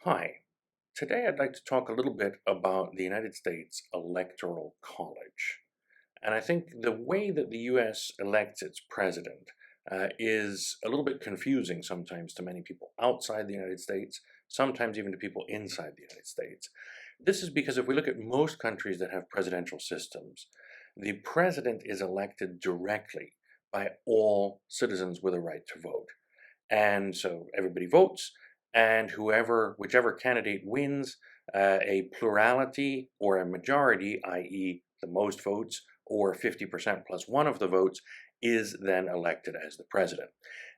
Hi. Today I'd like to talk a little bit about the United States Electoral College. And I think the way that the US elects its president is a little bit confusing sometimes to many people outside the United States, sometimes even to people inside the United States. This is because if we look at most countries that have presidential systems, the president is elected directly by all citizens with a right to vote. And so everybody votes, and whichever candidate wins, a plurality or a majority, i.e., the most votes, or 50% plus one of the votes, is then elected as the president.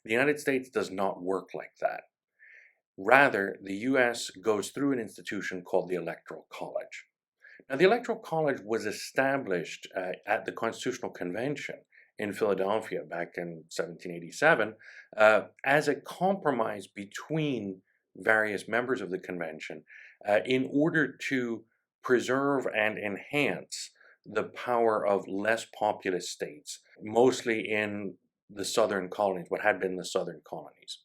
The United States does not work like that. Rather, the US goes through an institution called the Electoral College. Now, the Electoral College was established at the Constitutional Convention in Philadelphia back in 1787 as a compromise between various members of the convention in order to preserve and enhance the power of less populous states, mostly in the southern colonies, what had been the southern colonies.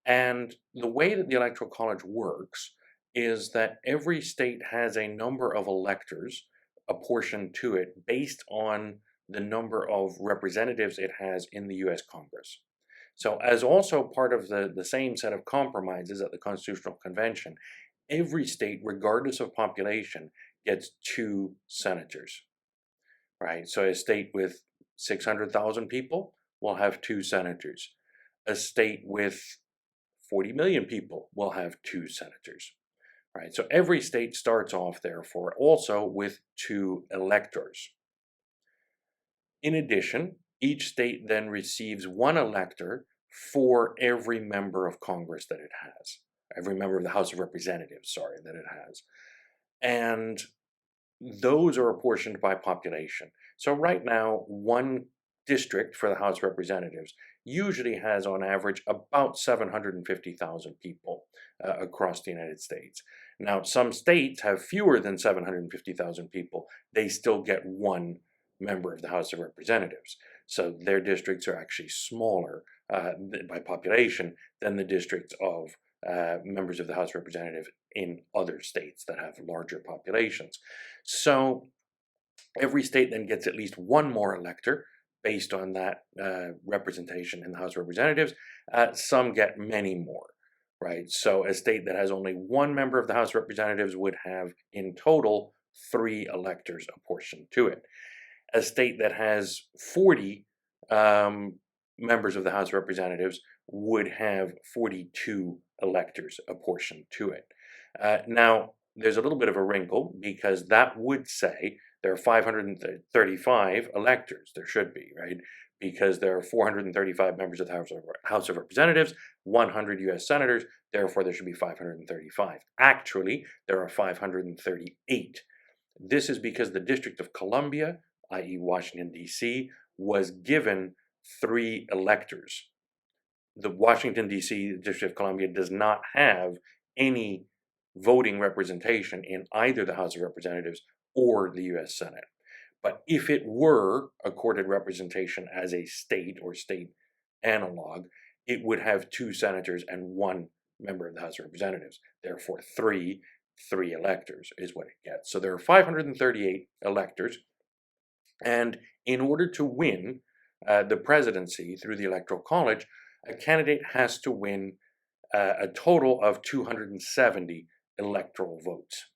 And the way that the Electoral College works is that every state has a number of electors apportioned to it based on the number of representatives it has in the US Congress. So, as also part of the same set of compromises at the Constitutional Convention, every state, regardless of population, gets two senators, right? So, a state with 600,000 people will have two senators. A state with 40 million people will have two senators, right? So every state starts off, therefore, also with two electors. In addition, each state then receives one elector for every member of Congress that it has, every member of the House of Representatives, sorry, that it has. And those are apportioned by population. So right now, one district for the House of Representatives usually has on average about 750,000 people across the United States. Now, some states have fewer than 750,000 people. They still get one member of the House of Representatives. So their districts are actually smaller by population than the districts of members of the House of Representatives in other states that have larger populations. So every state then gets at least one more elector based on that representation in the House of Representatives. Some get many more, right? So a state that has only one member of the House of Representatives would have in total three electors apportioned to it. A state that has 40 members of the House of Representatives would have 42 electors apportioned to it. Now, there's a little bit of a wrinkle because that would say there are 535 electors. There should be, right? Because there are 435 members of the House of Representatives, 100 US senators, therefore there should be 535. Actually, there are 538. This is because the District of Columbia, i.e., Washington, D.C., was given three electors. The Washington, D.C. District of Columbia does not have any voting representation in either the House of Representatives or the U.S. Senate. But if it were accorded representation as a state or state analog, it would have two senators and one member of the House of Representatives. Therefore, three electors is what it gets. So there are 538 electors. And in order to win the presidency through the Electoral College, a candidate has to win a total of 270 electoral votes.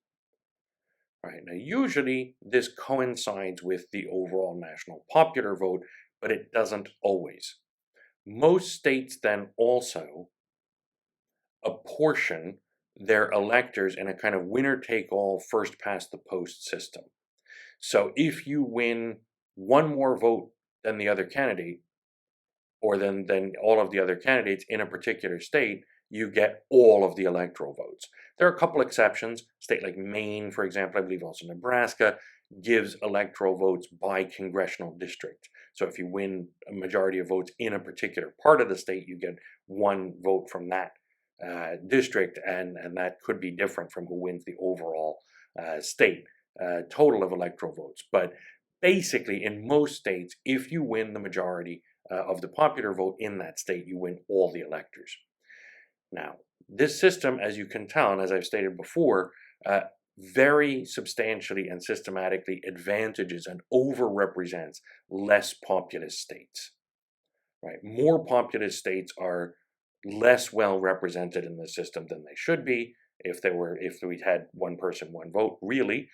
Right. Now, usually this coincides with the overall national popular vote, but it doesn't always. Most states then also apportion their electors in a kind of winner-take-all, first-past-the-post system. So if you win one more vote than the other candidate, or than all of the other candidates in a particular state, you get all of the electoral votes. There are a couple exceptions. A state like Maine, for example, I believe also Nebraska, gives electoral votes by congressional district. So if you win a majority of votes in a particular part of the state, you get one vote from that district, and that could be different from who wins the overall state total of electoral votes. But basically, in most states, if you win the majority of the popular vote in that state, you win all the electors. Now, this system, as you can tell, and as I've stated before, very substantially and systematically advantages and overrepresents less populous states. Right? More populous states are less well represented in the system than they should be if we had one person, one vote. Really,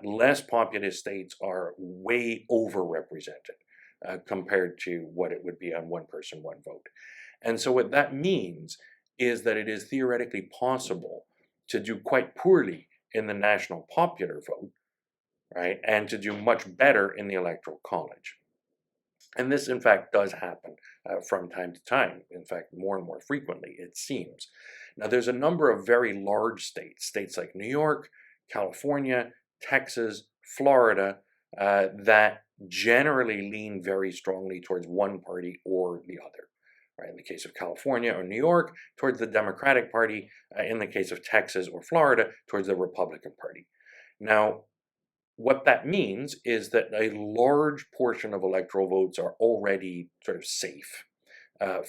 less populous states are way overrepresented compared to what it would be on one person, one vote. And so what that means is that it is theoretically possible to do quite poorly in the national popular vote, right, and to do much better in the Electoral College. And this, in fact, does happen from time to time. In fact, more and more frequently, it seems. Now, there's a number of very large states, states like New York, California, Texas, Florida, that generally lean very strongly towards one party or the other. Right? In the case of California or New York, towards the Democratic Party. In the case of Texas or Florida, towards the Republican Party. Now, what that means is that a large portion of electoral votes are already sort of safe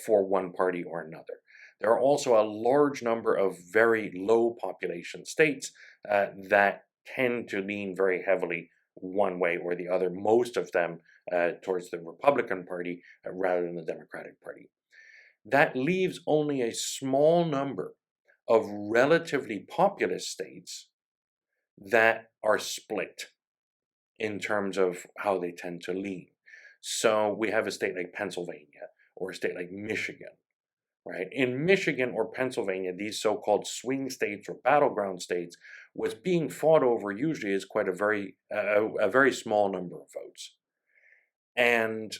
for one party or another. There are also a large number of very low population states that tend to lean very heavily one way or the other, most of them towards the Republican Party rather than the Democratic Party. That leaves only a small number of relatively populous states that are split in terms of how they tend to lean. So we have a state like Pennsylvania or a state like Michigan, right? In Michigan or Pennsylvania, these so-called swing states or battleground states, what's being fought over usually is quite a very small number of votes. And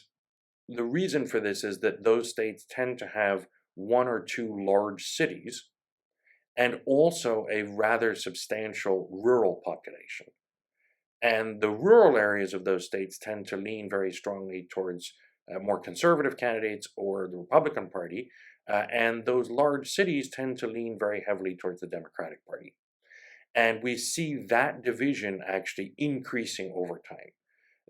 the reason for this is that those states tend to have one or two large cities and also a rather substantial rural population. And the rural areas of those states tend to lean very strongly towards more conservative candidates or the Republican Party, and those large cities tend to lean very heavily towards the Democratic Party. And we see that division actually increasing over time.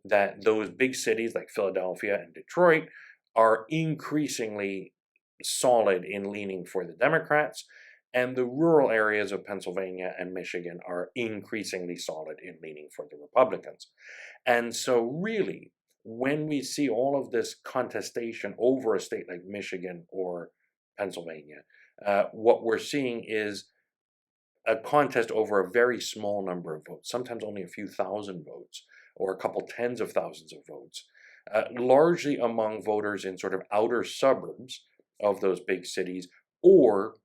That those big cities like Philadelphia and Detroit are increasingly solid in leaning for the Democrats, and the rural areas of Pennsylvania and Michigan are increasingly solid in leaning for the Republicans. And so really, when we see all of this contestation over a state like Michigan or Pennsylvania, what we're seeing is a contest over a very small number of votes, sometimes only a few thousand votes, or a couple tens of thousands of votes, largely among voters in sort of outer suburbs of those big cities, or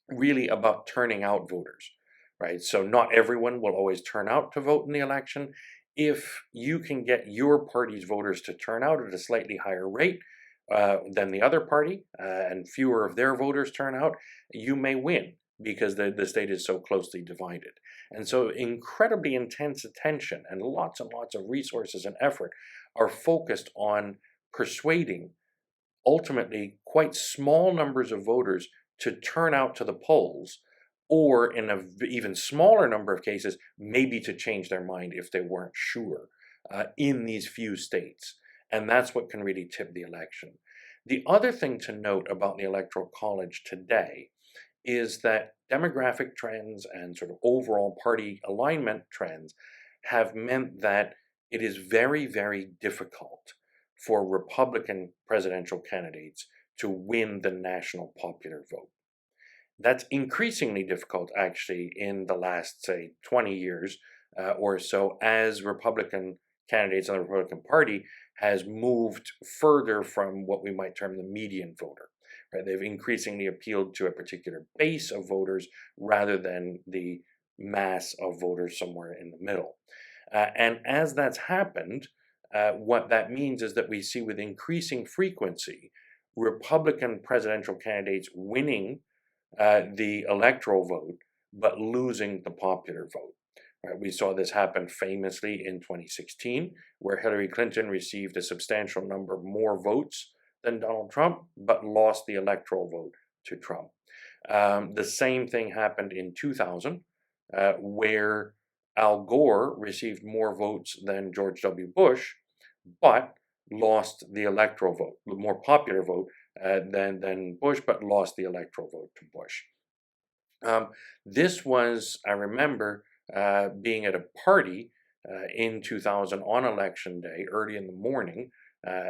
really about turning out voters, right? So not everyone will always turn out to vote in the election. If you can get your party's voters to turn out at a slightly higher rate than the other party, and fewer of their voters turn out, you may win because the state is so closely divided. And so incredibly intense attention and lots of resources and effort are focused on persuading ultimately quite small numbers of voters to turn out to the polls, or in an even smaller number of cases, maybe to change their mind if they weren't sure in these few states. And that's what can really tip the election. The other thing to note about the Electoral College today is that demographic trends and sort of overall party alignment trends have meant that it is very, very difficult for Republican presidential candidates to win the national popular vote. That's increasingly difficult, actually, in the last, say, 20 years or so, as Republican candidates on the Republican Party has moved further from what we might term the median voter. Right? They've increasingly appealed to a particular base of voters rather than the mass of voters somewhere in the middle. And as that's happened, what that means is that we see with increasing frequency Republican presidential candidates winning the electoral vote, but losing the popular vote. Right? We saw this happen famously in 2016, where Hillary Clinton received a substantial number more votes than Donald Trump, but lost the electoral vote to Trump. The same thing happened in 2000, where Al Gore received more votes than George W. Bush, but lost the electoral vote, the more popular vote, than Bush, but lost the electoral vote to Bush. This was, I remember, being at a party in 2000 on election day, early in the morning,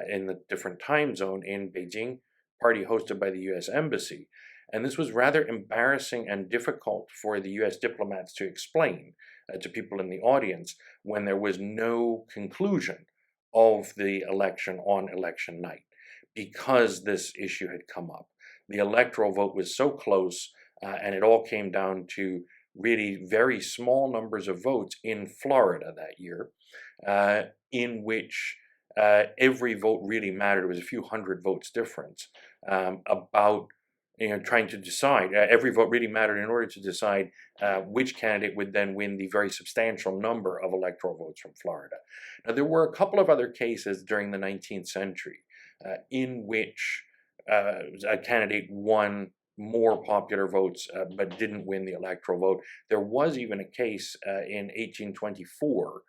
in the different time zone in Beijing, party hosted by the US Embassy. And this was rather embarrassing and difficult for the US diplomats to explain to people in the audience when there was no conclusion of the election on election night, because this issue had come up. The electoral vote was so close, and it all came down to really very small numbers of votes in Florida that year, in which every vote really mattered. It was a few hundred votes difference about trying to decide. Every vote really mattered in order to decide which candidate would then win the very substantial number of electoral votes from Florida. Now, there were a couple of other cases during the 19th century in which a candidate won more popular votes but didn't win the electoral vote. There was even a case in 1824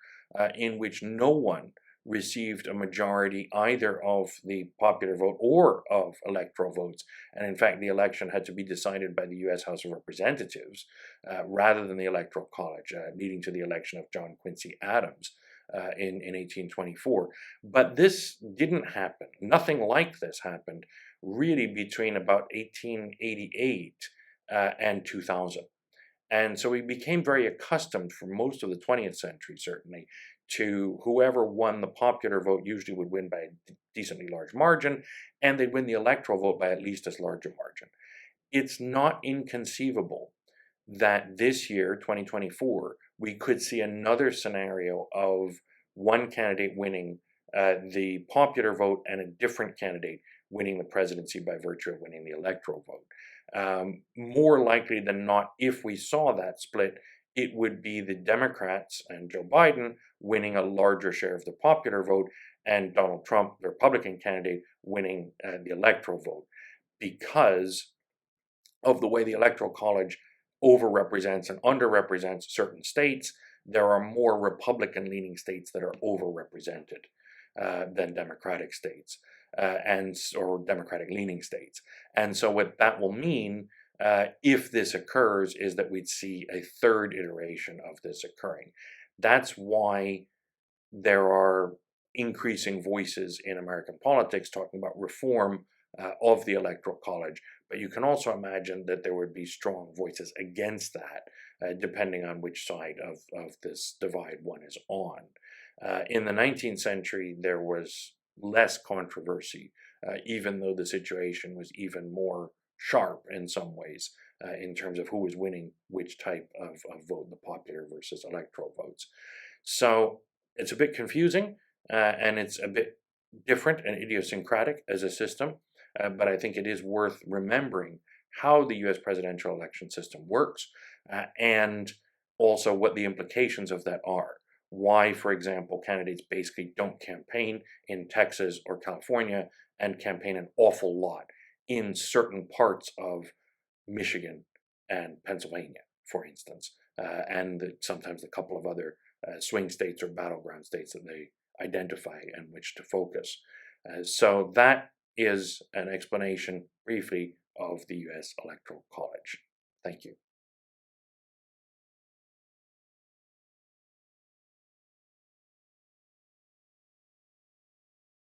in which no one received a majority either of the popular vote or of electoral votes. And in fact, the election had to be decided by the US House of Representatives rather than the Electoral College, leading to the election of John Quincy Adams in 1824. But this didn't happen. Nothing like this happened really between about 1888 and 2000. And so we became very accustomed for most of the 20th century, certainly, to whoever won the popular vote usually would win by a decently large margin, and they'd win the electoral vote by at least as large a margin. It's not inconceivable that this year, 2024, we could see another scenario of one candidate winning the popular vote and a different candidate winning the presidency by virtue of winning the electoral vote. More likely than not, if we saw that split, it would be the Democrats and Joe Biden winning a larger share of the popular vote and Donald Trump, the Republican candidate, winning the electoral vote, because of the way the Electoral College overrepresents and underrepresents certain states. There are more Republican-leaning states that are overrepresented than Democratic states, or Democratic-leaning states. And so what that will mean, if this occurs, is that we'd see a third iteration of this occurring. That's why there are increasing voices in American politics talking about reform of the Electoral College. But you can also imagine that there would be strong voices against that, depending on which side of this divide one is on. In the 19th century, there was less controversy, even though the situation was even more sharp in some ways in terms of who was winning which type of vote, the popular versus electoral votes. So it's a bit confusing, and it's a bit different and idiosyncratic as a system, but I think it is worth remembering how the US presidential election system works, and also what the implications of that are. Why, for example, candidates basically don't campaign in Texas or California and campaign an awful lot in certain parts of Michigan and Pennsylvania, for instance, and sometimes a couple of other swing states or battleground states that they identify and which to focus. So that is an explanation, briefly, of the US Electoral College. Thank you.